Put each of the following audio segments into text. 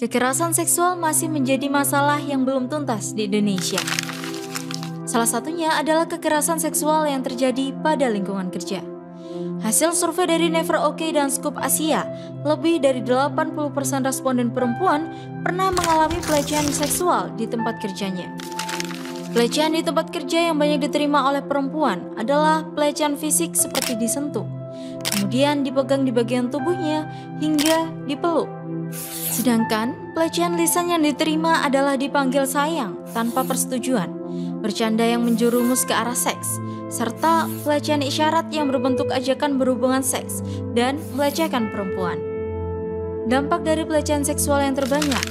Kekerasan seksual masih menjadi masalah yang belum tuntas di Indonesia. Salah satunya adalah kekerasan seksual yang terjadi pada lingkungan kerja. Hasil survei dari Never OK dan Scoop Asia, lebih dari 80% responden perempuan pernah mengalami pelecehan seksual di tempat kerjanya. Pelecehan di tempat kerja yang banyak diterima oleh perempuan adalah pelecehan fisik seperti disentuh, kemudian dipegang di bagian tubuhnya hingga dipeluk. Sedangkan pelecehan lisan yang diterima adalah dipanggil sayang tanpa persetujuan, bercanda yang menjerumus ke arah seks, serta pelecehan isyarat yang berbentuk ajakan berhubungan seks dan melecehkan perempuan. Dampak dari pelecehan seksual yang terbanyak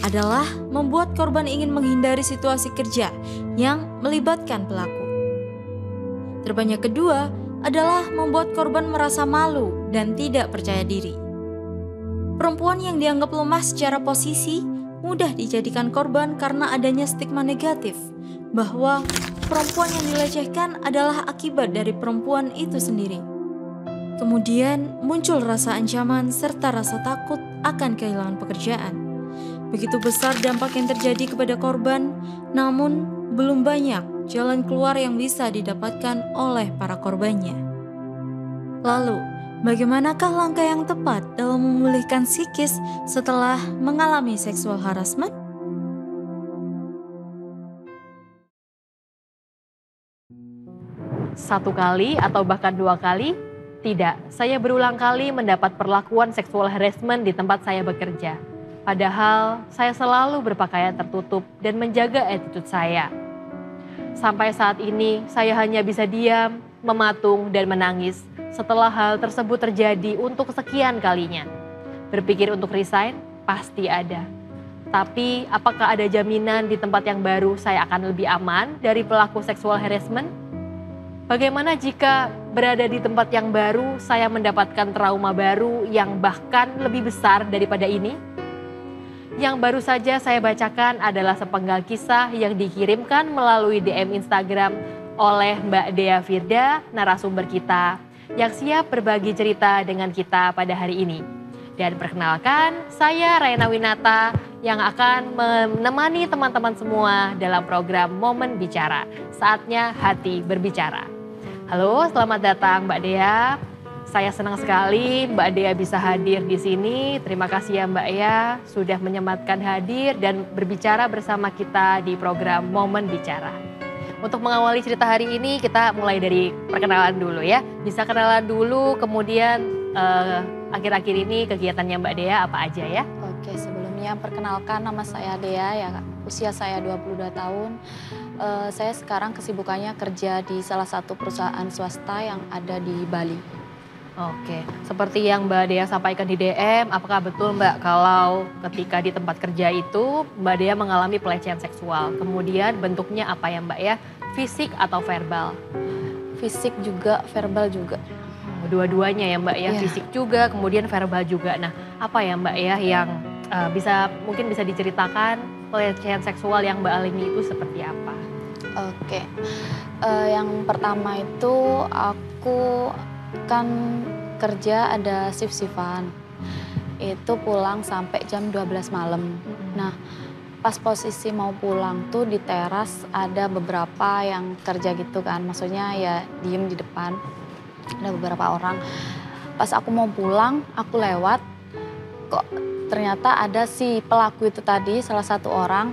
adalah membuat korban ingin menghindari situasi kerja yang melibatkan pelaku. Terbanyak kedua adalah membuat korban merasa malu dan tidak percaya diri. Perempuan yang dianggap lemah secara posisi mudah dijadikan korban karena adanya stigma negatif bahwa perempuan yang dilecehkan adalah akibat dari perempuan itu sendiri. Kemudian muncul rasa ancaman serta rasa takut akan kehilangan pekerjaan. Begitu besar dampak yang terjadi kepada korban, namun belum banyak jalan keluar yang bisa didapatkan oleh para korbannya. Lalu, bagaimanakah langkah yang tepat dalam memulihkan psikis setelah mengalami seksual harassment? Satu kali atau bahkan 2 kali? Tidak, saya berulang kali mendapat perlakuan seksual harassment di tempat saya bekerja. Padahal saya selalu berpakaian tertutup dan menjaga attitude saya. Sampai saat ini saya hanya bisa diam, mematung dan menangis setelah hal tersebut terjadi untuk kesekian kalinya. Berpikir untuk resign? Pasti ada. Tapi apakah ada jaminan di tempat yang baru saya akan lebih aman dari pelaku seksual harassment? Bagaimana jika berada di tempat yang baru saya mendapatkan trauma baru yang bahkan lebih besar daripada ini? Yang baru saja saya bacakan adalah sepenggal kisah yang dikirimkan melalui DM Instagram oleh Mbak Dea Firda, narasumber kita, yang siap berbagi cerita dengan kita pada hari ini. Dan perkenalkan, saya Raina Winata yang akan menemani teman-teman semua dalam program Momen Bicara. Saatnya hati berbicara. Halo, selamat datang Mbak Dea. Saya senang sekali Mbak Dea bisa hadir di sini. Terima kasih ya Mbak ya sudah menyempatkan hadir dan berbicara bersama kita di program Momen Bicara. Untuk mengawali cerita hari ini kita mulai dari perkenalan dulu ya. Bisa kenalan dulu, kemudian akhir-akhir ini kegiatannya Mbak Dea apa aja ya? Oke, sebelumnya perkenalkan nama saya Dea ya, usia saya 22 tahun. Saya sekarang kesibukannya kerja di salah satu perusahaan swasta yang ada di Bali. Oke, seperti yang Mbak Dea sampaikan di DM, apakah betul Mbak kalau ketika di tempat kerja itu Mbak Dea mengalami pelecehan seksual? Kemudian bentuknya apa ya Mbak ya? Fisik atau verbal? Fisik juga, verbal juga. Dua-duanya ya Mbak ya, Iya. Fisik juga, kemudian verbal juga. Nah, apa ya Mbak ya yang mungkin bisa diceritakan pelecehan seksual yang Mbak alami itu seperti apa? Oke, yang pertama itu aku kan kerja ada shift-shiftan. Itu pulang sampai jam 12 malam. Nah, pas posisi mau pulang tuh di teras ada beberapa yang kerja gitu kan. Maksudnya ya diem di depan. Ada beberapa orang. Pas aku mau pulang, aku lewat. Kok ternyata ada si pelaku itu tadi, salah satu orang.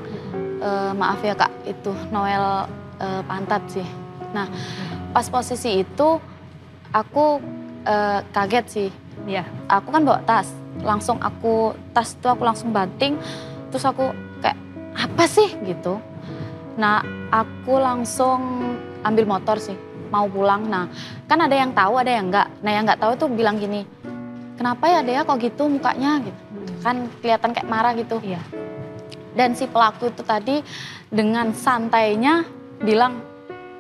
Maaf ya Kak, itu Noel pantat sih. Nah, pas posisi itu aku kaget sih. Iya. Aku kan bawa tas. Tas itu aku langsung banting. Terus aku kayak, apa sih gitu. Nah, aku langsung ambil motor sih. Mau pulang. Nah, kan ada yang tahu, ada yang enggak. Nah, yang enggak tahu tuh bilang gini, kenapa ya Dea kok gitu mukanya gitu. Kan kelihatan kayak marah gitu. Iya. Dan si pelaku itu tadi dengan santainya bilang,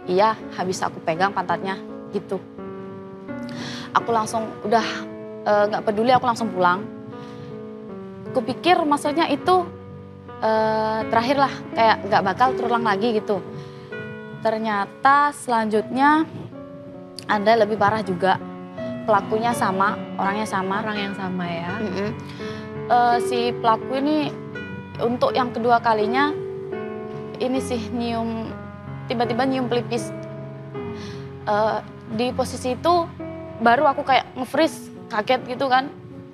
iya habis aku pegang pantatnya gitu. Aku langsung udah gak peduli, aku langsung pulang. Kupikir maksudnya itu terakhir lah, kayak gak bakal terulang lagi gitu. Ternyata selanjutnya ada lebih parah juga. Pelakunya sama, orangnya sama. Orang yang sama ya. Si pelaku ini untuk yang kedua kalinya ini sih tiba-tiba nyium pelipis. Di posisi itu baru aku kayak nge-freeze, kaget gitu kan,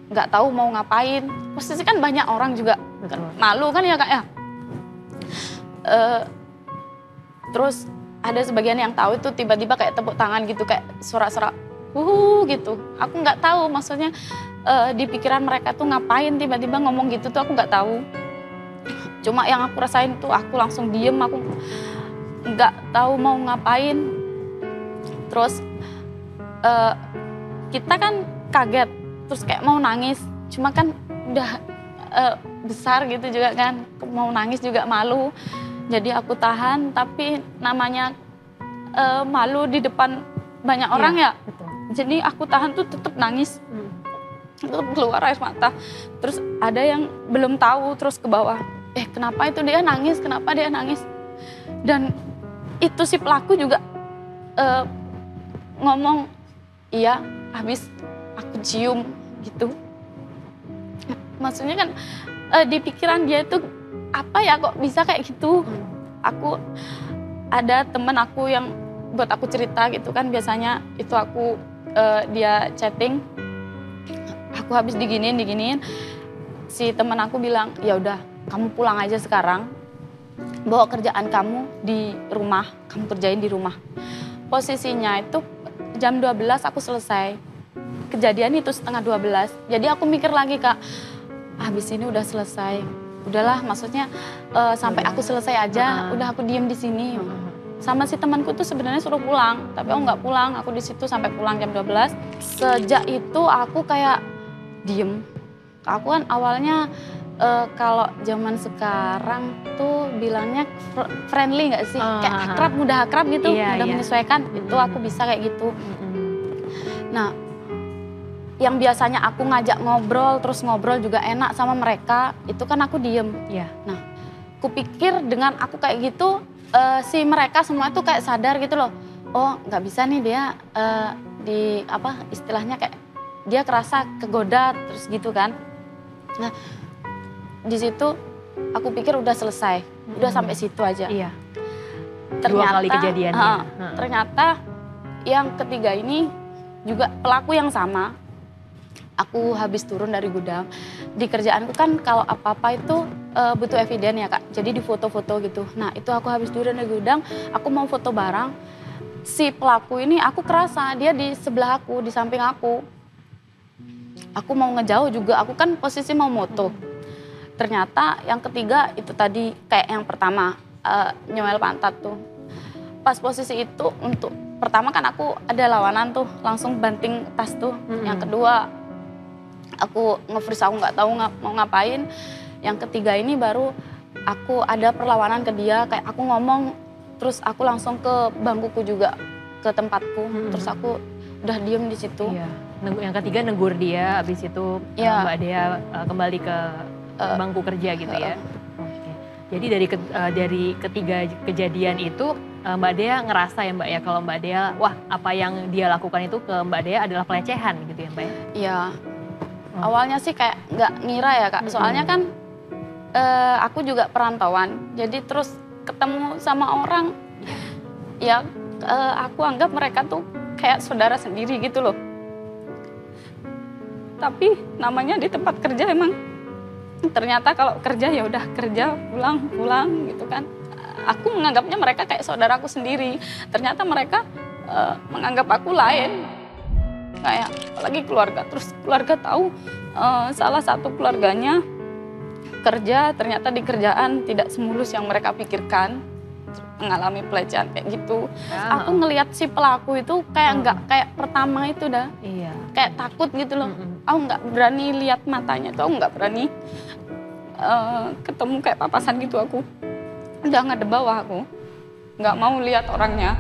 nggak tahu mau ngapain. Posisi kan banyak orang juga, malu kan ya Kak ya. Terus ada sebagian yang tahu itu tiba-tiba kayak tepuk tangan gitu, kayak sorak-sorak gitu. Aku nggak tahu maksudnya di pikiran mereka tuh ngapain tiba-tiba ngomong gitu tuh, aku nggak tahu. Cuma yang aku rasain tuh aku langsung diem, aku nggak tahu mau ngapain. Terus kita kan kaget, terus kayak mau nangis, cuma kan udah besar gitu juga kan, mau nangis juga malu. Jadi aku tahan, tapi namanya malu di depan banyak orang ya. Betul. Jadi aku tahan tuh tetap nangis, tetap keluar air mata. Terus ada yang belum tahu, terus ke bawah, kenapa itu dia nangis, kenapa dia nangis. Dan itu si pelaku juga ngomong, iya habis aku cium gitu. Maksudnya kan di pikiran dia itu apa ya, kok bisa kayak gitu. Aku ada temen aku yang buat aku cerita gitu kan, biasanya itu aku dia chatting, aku habis diginiin, si temen aku bilang, ya udah kamu pulang aja sekarang, bawa kerjaan kamu di rumah, kamu kerjain di rumah. Posisinya itu jam 12 aku selesai, kejadian itu setengah 12. Jadi aku mikir lagi Kak, habis ini udah selesai, udahlah maksudnya sampai aku selesai aja, udah aku diem di sini. Sama si temanku tuh sebenarnya suruh pulang, tapi aku nggak pulang, aku di situ sampai pulang jam 12. Sejak itu aku kayak diem. Aku kan awalnya kalau zaman sekarang tuh bilangnya friendly nggak sih, kayak akrab, mudah akrab gitu, mudah menyesuaikan. Itu aku bisa kayak gitu. Nah, yang biasanya aku ngajak ngobrol, terus ngobrol juga enak sama mereka, itu kan aku diem. Nah, kupikir dengan aku kayak gitu, si mereka semua tuh kayak sadar gitu loh. Oh, nggak bisa nih dia istilahnya kayak dia kerasa kegoda terus gitu kan. Nah, di situ aku pikir udah selesai, udah sampai situ aja. Ternyata, 2 kali kejadiannya. Ternyata yang ketiga ini juga pelaku yang sama. Aku habis turun dari gudang, di kerjaanku kan kalau apa-apa itu butuh eviden ya Kak, jadi di foto-foto gitu. Nah itu aku habis turun dari gudang, aku mau foto barang, si pelaku ini aku kerasa dia di sebelah aku, di samping aku. Aku mau ngejauh juga, aku kan posisi mau moto. Ternyata yang ketiga itu tadi kayak yang pertama, nyomel pantat tuh. Pas posisi itu untuk pertama kan aku ada lawanan tuh, langsung banting tas tuh. Yang kedua aku nge-freeze, aku nggak tahu mau ngapain. Yang ketiga ini baru aku ada perlawanan ke dia, kayak aku ngomong, terus aku langsung ke bangkuku juga, ke tempatku. Terus aku udah diem di situ. Yang ketiga negur dia, habis itu Mbak Dea kembali ke bangku kerja gitu ya. Oke. Jadi dari ketiga kejadian itu Mbak Dea ngerasa ya Mbak ya, kalau Mbak Dea, wah apa yang dia lakukan itu ke Mbak Dea adalah pelecehan gitu ya Mbak ya? Iya. Awalnya sih kayak nggak ngira ya Kak, soalnya kan aku juga perantauan, jadi terus ketemu sama orang, ya aku anggap mereka tuh kayak saudara sendiri gitu loh. Tapi namanya di tempat kerja emang ternyata kalau kerja ya udah kerja, pulang gitu kan. Aku menganggapnya mereka kayak saudaraku sendiri, ternyata mereka menganggap aku lain. Kayak apalagi keluarga, terus keluarga tahu salah satu keluarganya kerja, ternyata di kerjaan tidak semulus yang mereka pikirkan, mengalami pelecehan kayak gitu. Aku ngelihat si pelaku itu kayak nggak kayak pertama itu dah, kayak takut gitu loh. Aku nggak berani lihat matanya tuh, aku nggak berani ketemu kayak papasan gitu. Aku udah ngadep bawah, aku nggak mau lihat orangnya.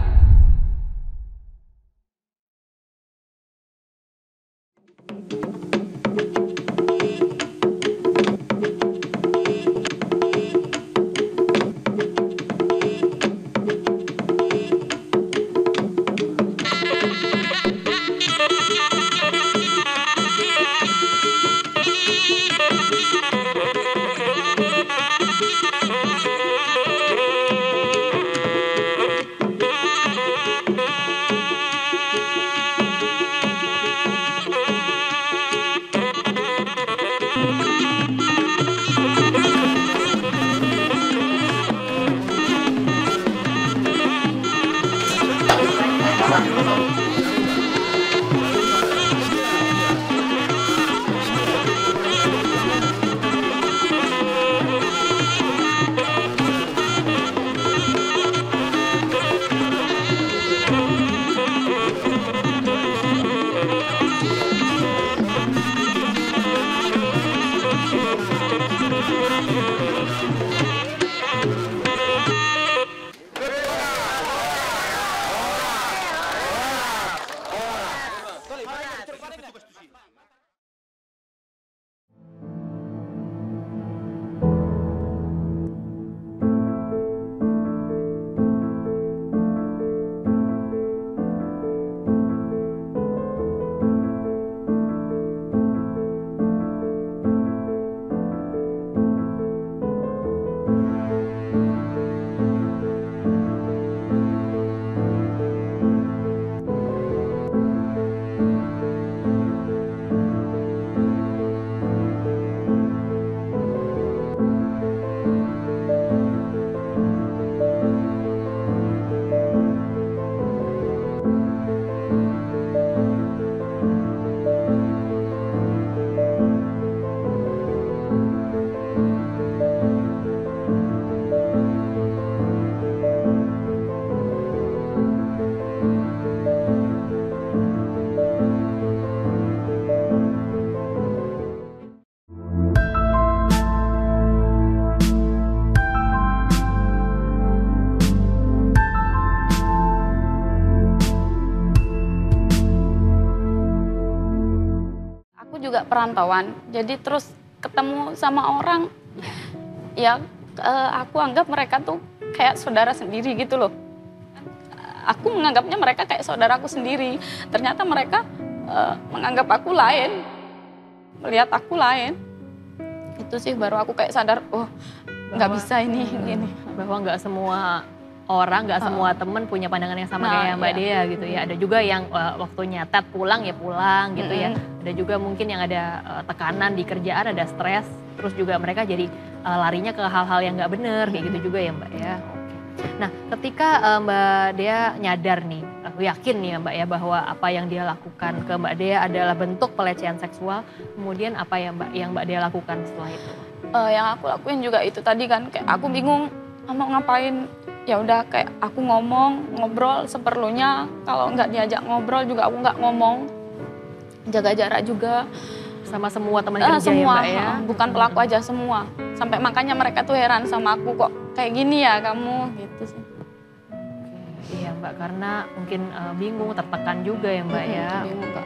juga perantauan, jadi terus ketemu sama orang, ya aku anggap mereka tuh kayak saudara sendiri gitu loh. Aku menganggapnya mereka kayak saudaraku sendiri, ternyata mereka menganggap aku lain, melihat aku lain. Itu sih baru aku kayak sadar, oh nggak bisa ini gini. Bahwa nggak semua orang, nggak semua temen punya pandangan yang sama kayak Mbak Dea gitu ya. Ada juga yang waktunya Ted pulang ya pulang gitu ya. Ada juga mungkin yang ada tekanan di kerjaan, ada stres. Terus juga mereka jadi larinya ke hal-hal yang nggak bener kayak gitu juga ya Mbak ya. Nah ketika Mbak Dea nyadar nih, aku yakin nih ya Mbak ya bahwa apa yang dia lakukan ke Mbak Dea adalah bentuk pelecehan seksual. Kemudian apa ya Mbak yang Mbak Dea lakukan setelah itu? Yang aku lakuin juga itu tadi kan, kayak aku bingung mau ngapain. Ya udah kayak aku ngobrol seperlunya, kalau nggak diajak ngobrol juga aku nggak ngomong, jaga jarak juga sama semua teman kerja semua, ya Mbak ya? Bukan pelaku aja, semua. Sampai makanya mereka tuh heran sama aku, kok kayak gini ya kamu gitu sih. Iya Mbak, karena mungkin bingung, tertekan juga ya Mbak ya. Bingung Kak.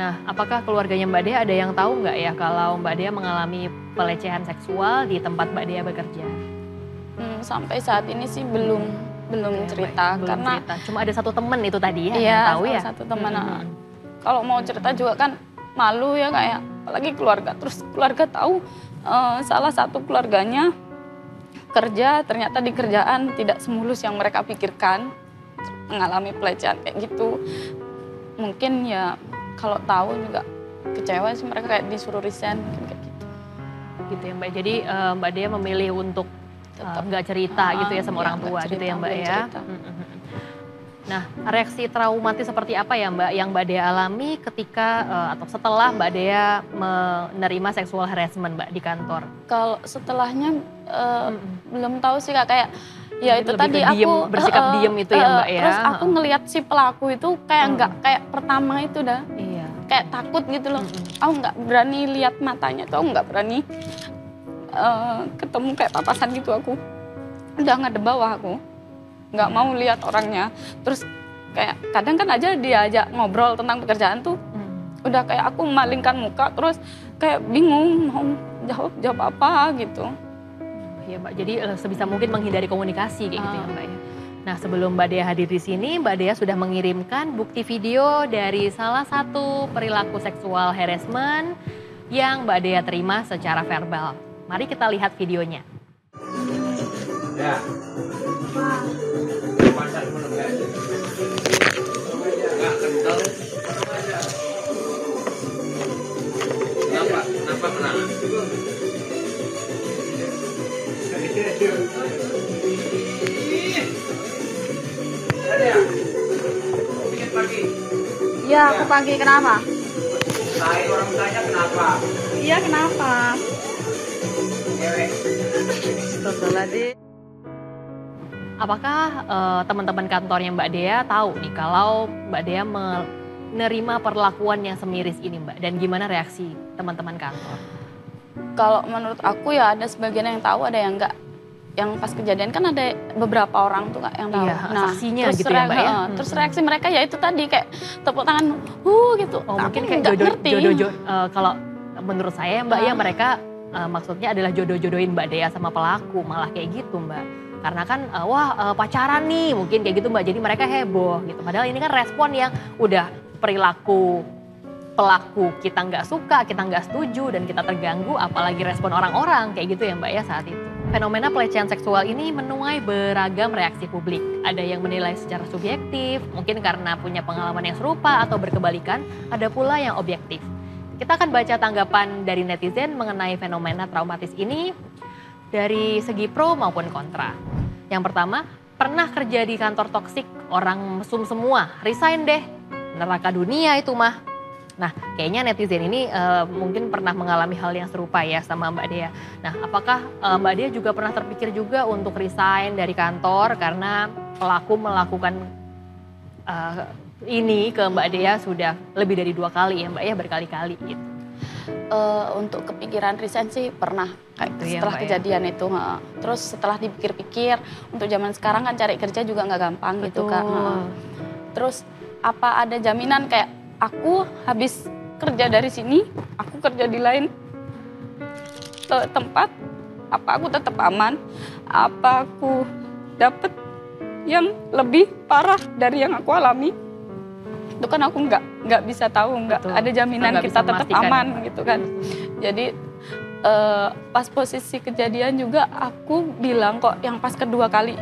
Nah, apakah keluarganya Mbak Dea ada yang tahu nggak ya kalau Mbak Dea mengalami pelecehan seksual di tempat Mbak Dea bekerja? Sampai saat ini sih belum cerita, belum karena cerita. Cuma ada satu teman itu tadi ya iya, yang tahu ya. Satu teman. Kalau mau cerita juga kan malu ya kayak, apalagi keluarga. Terus keluarga tahu salah satu keluarganya kerja, ternyata di kerjaan tidak semulus yang mereka pikirkan, mengalami pelecehan kayak gitu. Mungkin ya kalau tahu juga kecewa sih, mereka kayak disuruh resign kayak gitu. Gitu ya Mbak. Jadi Mbak Dea memilih untuk nggak cerita gitu ya sama orang tua gitu ya Mbak ya. Nah, reaksi traumatis seperti apa ya Mbak yang Mbak Dea alami ketika atau setelah Mbak Dea menerima sexual harassment Mbak di kantor? Kalau setelahnya belum tahu sih Kak, kayak ya itu Lebih tadi diem, aku bersikap diem itu ya Mbak ya. Terus aku ngelihat si pelaku itu kayak nggak kayak pertama itu dah. Iya. Kayak takut gitu loh. Aku nggak berani lihat matanya tuh, aku nggak berani ketemu kayak papasan gitu, aku udah ngadep bawah, aku nggak mau lihat orangnya. Terus kayak kadang kan aja diajak ngobrol tentang pekerjaan tuh udah kayak aku memalingkan muka, terus kayak bingung mau jawab apa gitu. Ya Mbak, jadi sebisa mungkin menghindari komunikasi kayak gitu ya Mbak ya. Nah sebelum Mbak Dea hadir di sini, Mbak Dea sudah mengirimkan bukti video dari salah satu perilaku seksual harassment yang Mbak Dea terima secara verbal. Mari kita lihat videonya. Ya. Kenapa kenal? Iya, aku pagi. Kenapa? Orang tanya kenapa? Iya, kenapa? Apakah teman-teman kantornya Mbak Dea tahu nih kalau Mbak Dea menerima perlakuan yang semiris ini Mbak? Dan gimana reaksi teman-teman kantor? Kalau menurut aku ya ada sebagian yang tahu, ada yang enggak. Yang pas kejadian kan ada beberapa orang tuh Kak yang tahu. Iya, saksinya gitu ya Mbak ya. Terus reaksi mereka ya itu tadi kayak tepuk tangan, gitu. Oh aku mungkin kayak jodoh, kalau menurut saya Mbak ya mereka maksudnya adalah jodoh-jodohin Mbak Dea sama pelaku, malah kayak gitu Mbak. Karena kan pacaran nih mungkin kayak gitu Mbak, jadi mereka heboh gitu. Padahal ini kan respon yang udah perilaku pelaku kita nggak suka, kita nggak setuju dan kita terganggu, apalagi respon orang-orang kayak gitu ya Mbak ya saat itu. Fenomena pelecehan seksual ini menuai beragam reaksi publik. Ada yang menilai secara subjektif, mungkin karena punya pengalaman yang serupa atau berkebalikan, ada pula yang objektif. Kita akan baca tanggapan dari netizen mengenai fenomena traumatis ini dari segi pro maupun kontra. Yang pertama, pernah kerja di kantor toksik, orang mesum semua, resign deh, neraka dunia itu mah. Nah, kayaknya netizen ini mungkin pernah mengalami hal yang serupa ya sama Mbak Dea. Nah, apakah Mbak Dea juga pernah terpikir juga untuk resign dari kantor karena pelaku melakukan ini ke Mbak Dea sudah lebih dari 2 kali ya Mbak ya, berkali-kali gitu? Untuk kepikiran resign sih pernah kayak Itu ya, setelah Mbak, kejadian itu. Terus setelah dipikir-pikir, untuk zaman sekarang kan cari kerja juga nggak gampang gitu Kak. Terus apa ada jaminan kayak aku habis kerja dari sini, aku kerja di lain tempat, apa aku tetap aman, apa aku dapat yang lebih parah dari yang aku alami, itu kan aku nggak bisa tahu, nggak ada jaminan kita tetap aman gitu kan. Jadi pas posisi kejadian juga aku bilang kok, yang pas kedua kali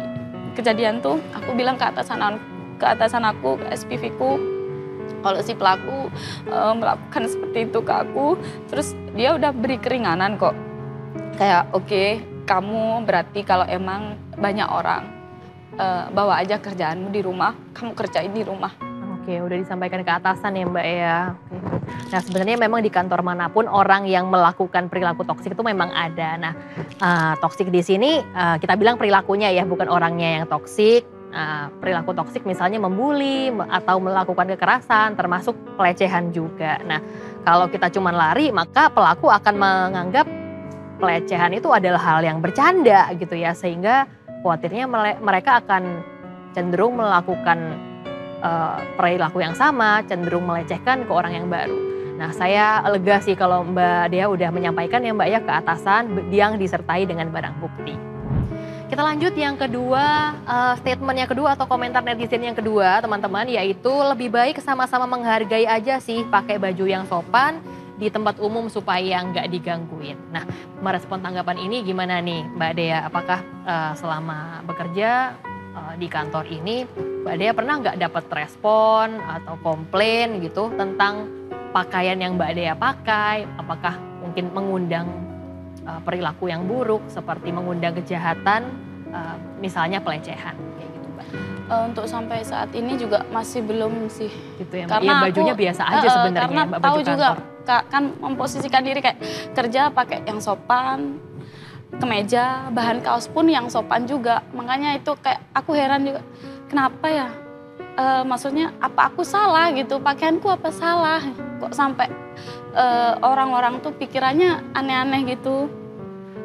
kejadian tuh aku bilang ke atasan aku, ke SPV ku, kalau si pelaku melakukan seperti itu ke aku, terus dia udah beri keringanan kok. Kayak oke, kamu berarti kalau emang banyak orang, bawa aja kerjaanmu di rumah, kamu kerjain di rumah. Oke, udah disampaikan ke atasan ya Mbak ya. Oke. Nah sebenarnya memang di kantor manapun orang yang melakukan perilaku toksik itu memang ada. Nah toksik di sini kita bilang perilakunya ya, bukan orangnya yang toksik. Perilaku toksik misalnya membuli atau melakukan kekerasan, termasuk pelecehan juga. Nah kalau kita cuma lari, maka pelaku akan menganggap pelecehan itu adalah hal yang bercanda gitu ya, sehingga khawatirnya mereka akan cenderung melakukan perilaku yang sama, cenderung melecehkan ke orang yang baru. Nah saya lega sih kalau Mbak Dea udah menyampaikan ya Mbak ya ke atasan yang disertai dengan barang bukti. Kita lanjut yang kedua, statement yang kedua atau komentar netizen yang kedua teman-teman, yaitu lebih baik sama-sama menghargai aja sih, pakai baju yang sopan di tempat umum supaya nggak digangguin. Nah, merespon tanggapan ini gimana nih Mbak Dea? Apakah selama bekerja di kantor ini Mbak Dea pernah nggak dapat respon atau komplain gitu tentang pakaian yang Mbak Dea pakai? Apakah mungkin mengundang perilaku yang buruk seperti mengundang kejahatan, misalnya pelecehan kayak gitu Mbak? Untuk sampai saat ini juga masih belum sih. Gitu ya, karena bajunya biasa aja sebenarnya karena Mbak, tahu baju juga kantor. kan memposisikan diri kayak kerja pakai yang sopan, kemeja, bahan kaos pun yang sopan juga. Makanya itu kayak aku heran juga, kenapa ya? Maksudnya apa aku salah gitu, pakaianku apa salah? Kok sampai orang-orang tuh pikirannya aneh-aneh gitu.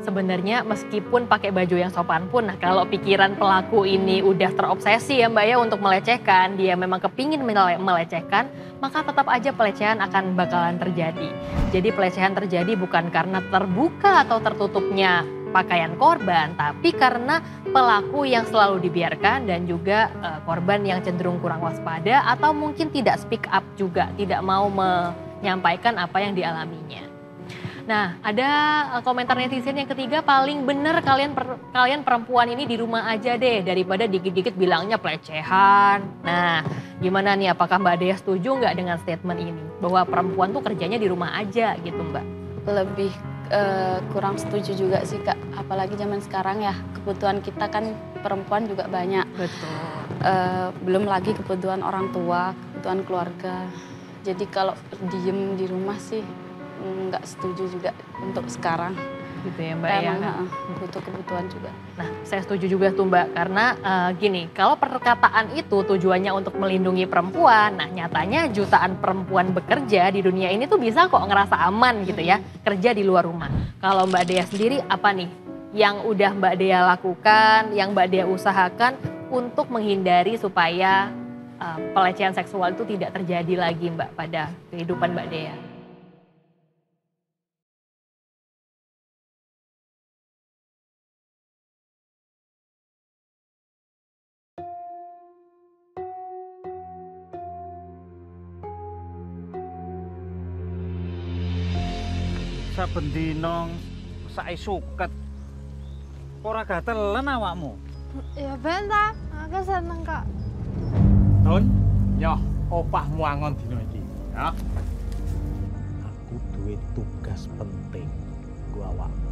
Sebenarnya meskipun pakai baju yang sopan pun, nah kalau pikiran pelaku ini udah terobsesi ya Mbak ya untuk melecehkan, dia memang kepingin melecehkan, maka tetap aja pelecehan akan bakalan terjadi. Jadi pelecehan terjadi bukan karena terbuka atau tertutupnya pakaian korban, tapi karena pelaku yang selalu dibiarkan dan juga korban yang cenderung kurang waspada atau mungkin tidak speak up juga, tidak mau menyampaikan apa yang dialaminya. Nah, ada komentar netizen yang ketiga, paling bener kalian perempuan ini di rumah aja deh daripada dikit-dikit bilangnya pelecehan. Nah, gimana nih, apakah Mbak Dea setuju nggak dengan statement ini? Bahwa perempuan tuh kerjanya di rumah aja gitu Mbak? Lebih kurang setuju juga sih Kak, apalagi zaman sekarang ya, kebutuhan kita kan perempuan juga banyak. Betul. Belum lagi kebutuhan orang tua, kebutuhan keluarga. Jadi kalau diem di rumah sih nggak setuju juga untuk sekarang. Gitu ya Mbak ya. Butuh kebutuhan juga. Nah saya setuju juga tuh Mbak, karena gini, kalau perkataan itu tujuannya untuk melindungi perempuan, nah nyatanya jutaan perempuan bekerja di dunia ini tuh bisa kok ngerasa aman gitu ya, kerja di luar rumah. Kalau Mbak Dea sendiri apa nih yang udah Mbak Dea lakukan, yang Mbak Dea usahakan untuk menghindari supaya pelecehan seksual itu tidak terjadi lagi Mbak pada kehidupan Mbak Dea? Saben dina sak suket. Ora gatelen awakmu. Ya ben ta, aku seneng kok. Don, yo opahmu angon dina iki, ya. Aku duwe tugas penting nggo awakmu.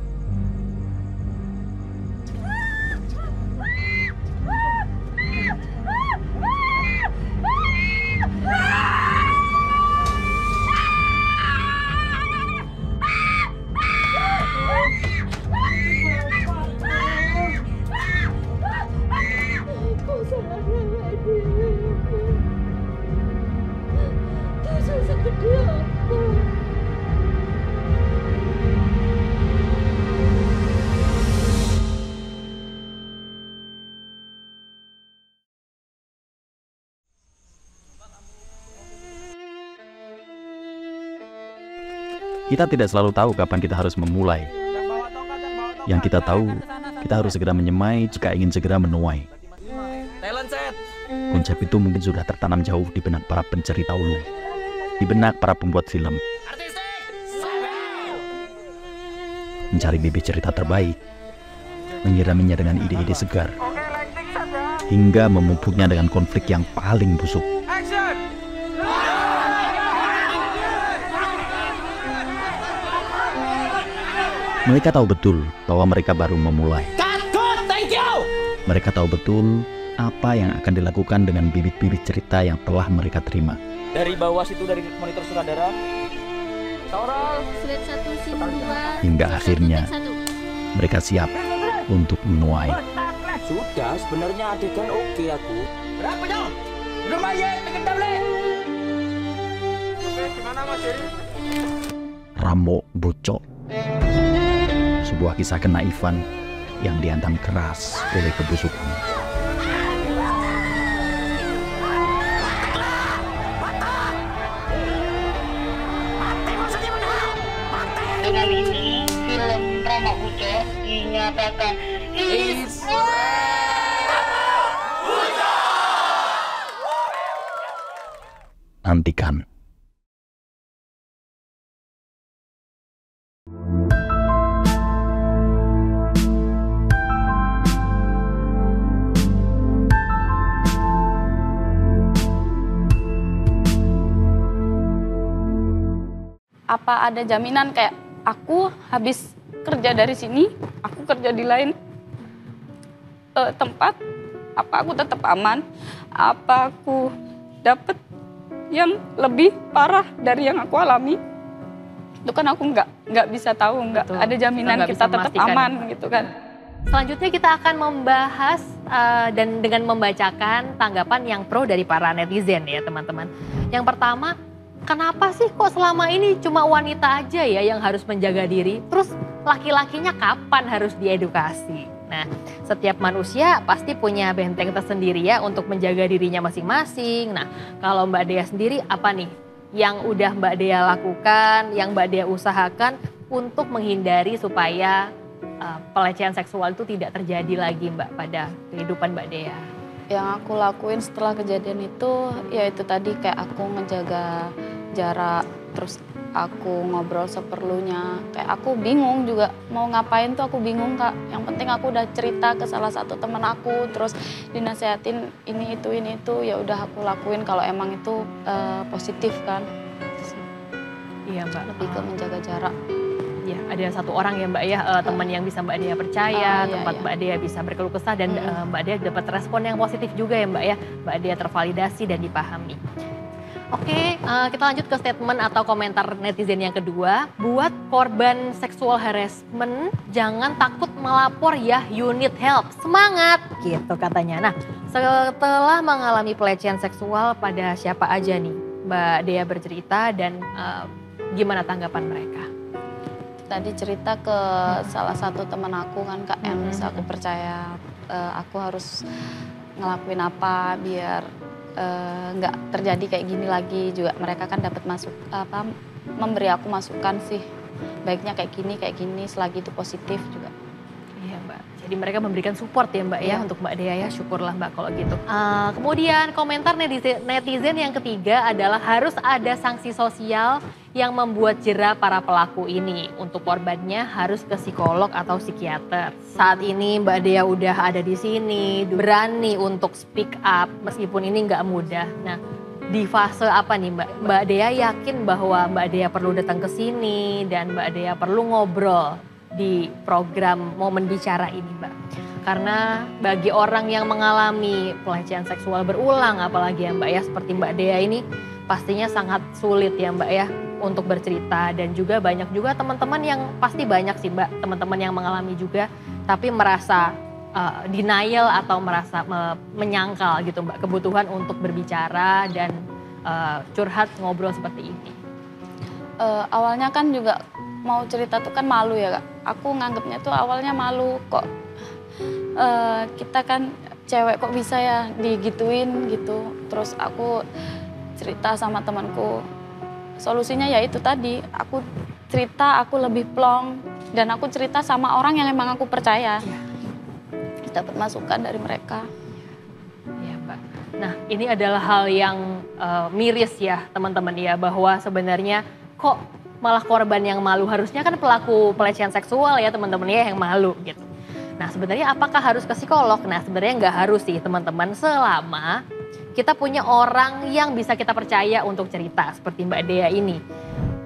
Kita tidak selalu tahu kapan kita harus memulai. Yang kita tahu, kita harus segera menyemai jika ingin segera menuai. Konsep itu mungkin sudah tertanam jauh di benak para pencerita ulung, di benak para pembuat film. Mencari bibit cerita terbaik, menyiraminya dengan ide-ide segar, hingga memupuknya dengan konflik yang paling busuk. Mereka tahu betul bahwa mereka baru memulai. Mereka tahu betul apa yang akan dilakukan dengan bibit-bibit cerita yang telah mereka terima. Dari bawah situ, dari monitor sutradara. Slide 1, scene 2. Hingga akhirnya mereka siap untuk menuai. Sudah, sebenarnya adegan oke aku. Berapa jauh? Lumayan, deket tablet. Oke, gimana Mas Jerry? Ramo Bocok, sebuah kisah kenaifan yang dihantam keras oleh kebusukan. Dengan ini, film Ramo Bocok dinyatakan Nantikan. Apa ada jaminan kayak aku habis kerja dari sini, aku kerja di lain tempat, apa aku tetap aman? Apa aku dapat yang lebih parah dari yang aku alami? Itu kan aku nggak bisa tahu, nggak ada jaminan kita tetap aman gitu kan. Selanjutnya kita akan membahas dan dengan membacakan tanggapan yang pro dari para netizen ya teman-teman. Yang pertama, kenapa sih kok selama ini cuma wanita aja ya yang harus menjaga diri? Terus laki-lakinya kapan harus diedukasi? Nah, setiap manusia pasti punya benteng tersendiri ya untuk menjaga dirinya masing-masing. Nah, kalau Mbak Dea sendiri apa nih yang udah Mbak Dea lakukan, yang Mbak Dea usahakan untuk menghindari supaya pelecehan seksual itu tidak terjadi lagi Mbak pada kehidupan Mbak Dea? Yang aku lakuin setelah kejadian itu, ya itu tadi kayak aku ngejaga jarak, terus aku ngobrol seperlunya. Kayak aku bingung juga mau ngapain tuh, aku bingung Kak. Yang penting aku udah cerita ke salah satu teman aku, terus dinasehatin ini itu, ya udah aku lakuin kalau emang itu positif kan. Iya Mbak. Lebih ke menjaga jarak. Ya, ada satu orang ya Mbak ya, teman yang bisa Mbak Dea percaya, tempat iya. Mbak Dea bisa berkeluh kesah dan Mbak Dea dapat respon yang positif juga ya Mbak ya. Mbak Dea tervalidasi dan dipahami. Oke, kita lanjut ke statement atau komentar netizen yang kedua. Buat korban seksual harassment, jangan takut melapor ya, you need help. Semangat, gitu katanya. Nah, setelah mengalami pelecehan seksual pada siapa aja nih? Mbak Dea bercerita dan gimana tanggapan mereka? Tadi cerita ke salah satu teman aku kan Kak, yang bisa aku percaya, aku harus ngelakuin apa biar nggak terjadi kayak gini lagi. Juga mereka kan dapat memberi aku masukan sih, baiknya kayak gini selagi itu positif juga. Iya Mbak, jadi mereka memberikan support ya Mbak ya untuk Mbak Dea ya, syukurlah Mbak kalau gitu. Kemudian komentar netizen yang ketiga adalah harus ada sanksi sosial yang membuat jera para pelaku ini. Untuk korbannya harus ke psikolog atau psikiater. Saat ini Mbak Dea udah ada di sini, berani untuk speak up meskipun ini nggak mudah. Nah, di fase apa nih Mbak? Mbak Dea yakin bahwa Mbak Dea perlu datang ke sini dan Mbak Dea perlu ngobrol di program Momen Bicara ini Mbak. Karena bagi orang yang mengalami pelecehan seksual berulang, apalagi ya Mbak ya seperti Mbak Dea ini, pastinya sangat sulit ya Mbak ya untuk bercerita. Dan juga banyak juga teman-teman yang, pasti banyak sih Mbak, teman-teman yang mengalami juga tapi merasa denial atau merasa menyangkal gitu Mbak kebutuhan untuk berbicara dan curhat ngobrol seperti ini. Awalnya kan juga mau cerita tuh kan malu ya Kak. Aku nganggapnya tuh awalnya malu kok. Kita kan cewek kok bisa ya digituin gitu. Terus aku cerita sama temanku, solusinya ya itu tadi, aku cerita aku lebih plong dan aku cerita sama orang yang emang aku percaya. Dapat masukan dari mereka. Iya, Mbak. Nah, ini adalah hal yang miris ya, teman-teman ya, bahwa sebenarnya kok malah korban yang malu, harusnya kan pelaku pelecehan seksual ya teman-teman ya yang malu gitu. Nah, sebenarnya apakah harus ke psikolog? Nah, sebenarnya nggak harus sih teman-teman, selama kita punya orang yang bisa kita percaya untuk cerita seperti Mbak Dea ini.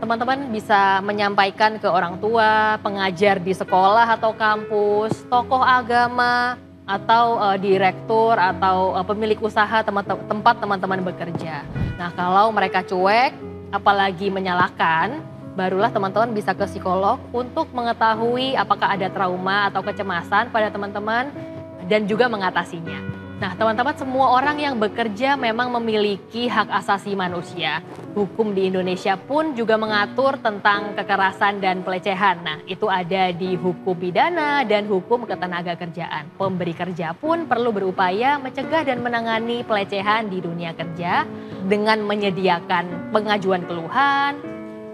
Teman-teman bisa menyampaikan ke orang tua, pengajar di sekolah atau kampus, tokoh agama, atau direktur atau pemilik usaha tempat teman-teman bekerja. Nah, kalau mereka cuek, apalagi menyalahkan, barulah teman-teman bisa ke psikolog untuk mengetahui apakah ada trauma atau kecemasan pada teman-teman dan juga mengatasinya. Nah, teman-teman, semua orang yang bekerja memang memiliki hak asasi manusia. Hukum di Indonesia pun juga mengatur tentang kekerasan dan pelecehan. Nah, itu ada di hukum pidana dan hukum ketenagakerjaan. Pemberi kerja pun perlu berupaya mencegah dan menangani pelecehan di dunia kerja dengan menyediakan pengajuan keluhan,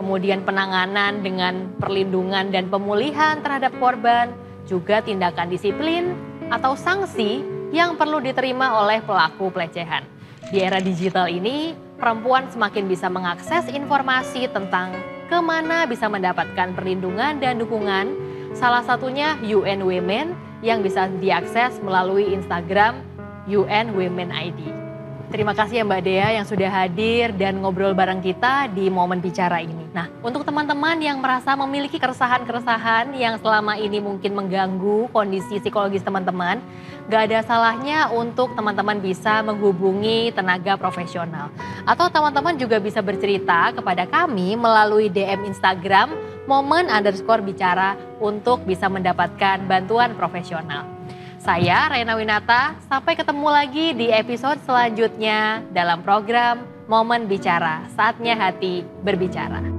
kemudian penanganan dengan perlindungan dan pemulihan terhadap korban, juga tindakan disiplin atau sanksi yang perlu diterima oleh pelaku pelecehan. Di era digital ini, perempuan semakin bisa mengakses informasi tentang kemana bisa mendapatkan perlindungan dan dukungan. Salah satunya UN Women yang bisa diakses melalui Instagram UN Women ID. Terima kasih ya Mbak Dea yang sudah hadir dan ngobrol bareng kita di momen bicara ini. Nah, untuk teman-teman yang merasa memiliki keresahan-keresahan yang selama ini mungkin mengganggu kondisi psikologis teman-teman, gak ada salahnya untuk teman-teman bisa menghubungi tenaga profesional. Atau teman-teman juga bisa bercerita kepada kami melalui DM Instagram momen_bicara untuk bisa mendapatkan bantuan profesional. Saya Rena Winata, sampai ketemu lagi di episode selanjutnya dalam program Momen Bicara, saatnya hati berbicara.